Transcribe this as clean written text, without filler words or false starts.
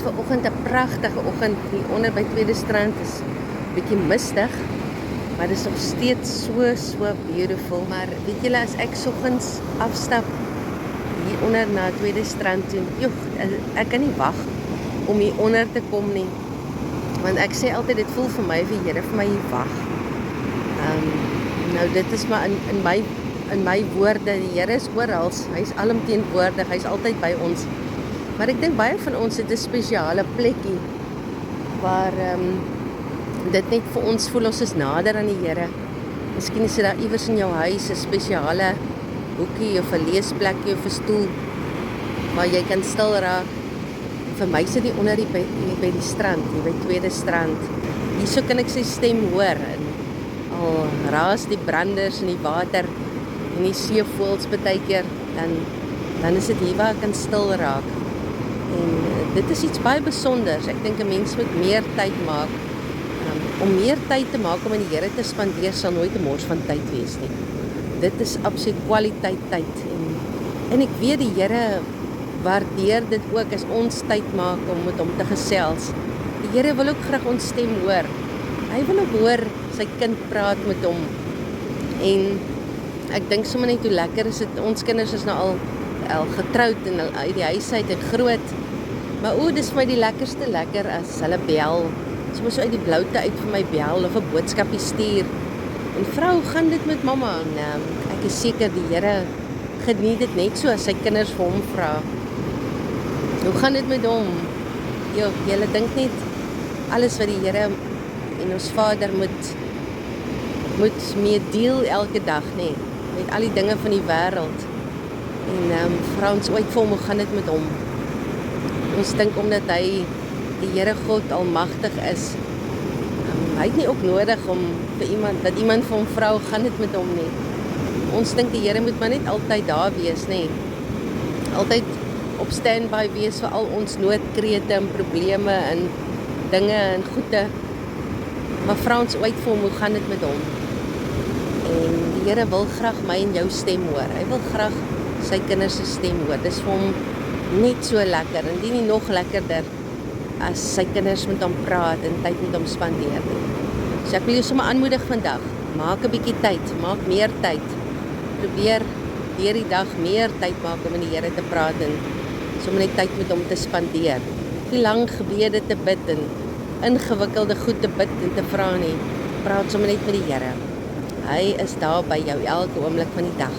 vanoggend 'n pragtige oggend hier onder by Tweede Strand. Is bietjie mistig, maar dit is nog steeds so beautiful. Maar weet julle, as ek soggens afstap hier onder na Tweede Strand toe, joh, ek kan nie wag om hier onder te kom nie. Want ek sê altyd, dit voel vir my of die Here vir my hier wag. Nou dit is maar in my woorde, die Here is oral, hy's alomteenwoordig, hy's altyd by ons. Maar ek dink baie van ons het 'n spesiale plekkie waar dit net vir ons voel ons is nader aan die Here. Miskien is dit daar iewers in jou huis 'n spesiale hoekie of 'n leesplekkie of 'n stoel waar jy kan stil raak. Vir my sit die onder by die strand, hier by Tweede Strand. Hierso kan ek sy stem hoor en al raas die branders in die water en die seevoëls partykeer, dan is dit hier waar ek kan stil raak. En dit is iets baie besonders. Ek dink 'n mens moet meer tyd maak. Om meer tyd te maak om in die Here te spandeer sal nooit 'n mors van tyd wees nie. Dit is absoluut kwaliteit tyd. En ek weet die Here waardeer dit ook as ons tyd maak om met hom te gesels. Die Here wil ook graag ons stem hoor. Hy wil ook hoor sy kind praat met hom. En ek dink sommer net hoe lekker is dit. Ons kinders is nou al getroud en al uit die huis uit en groot. Maar dis vir my die lekkerste lekker as hulle bel. Soms so uit die bloute uit vir my bel of 'n boodskapie stuur. En vrou, hoe gaan dit met mamma? En ek is seker die Here geniet dit net so as sy kinders vir hom vra. Hoe gaan dit met hom? Julle dink net alles wat die Here en ons Vader moet mee deel elke dag, nê? Met al die dinge van die wêreld. En vra ons ooit vir hom, hoe gaan dit met hom? Ons dink omdat hy die Here God almagtig is, hy het nie ook nodig om vir iemand vir hom vra, hoe gaan dit met hom nie. Ons dink die Here moet maar net altyd daar wees, nê? Altyd op standby wees vir al ons noodkrete en probleme en dinge en goede. Maar vra ons ooit vir hom, hoe gaan dit met hom? En die Here wil graag my en jou stem hoor. Hy wil graag sy kinders se stem hoor. Dis vir hom net so lekker, en die nie nog lekkerder as sy kinders met hom praat en tyd met hom spandeer. So ek wil jou sommer aanmoedig vandag, maak 'n bietjie tyd, maak meer tyd. Probeer deur die dag meer tyd maak om met die Here te praat en sommer net tyd met hom te spandeer. Nie lang gebede te bid en ingewikkelde goed te bid en te vra nie. Praat sommer net met die Here. Hy is daar by jou elke oomblik van die dag.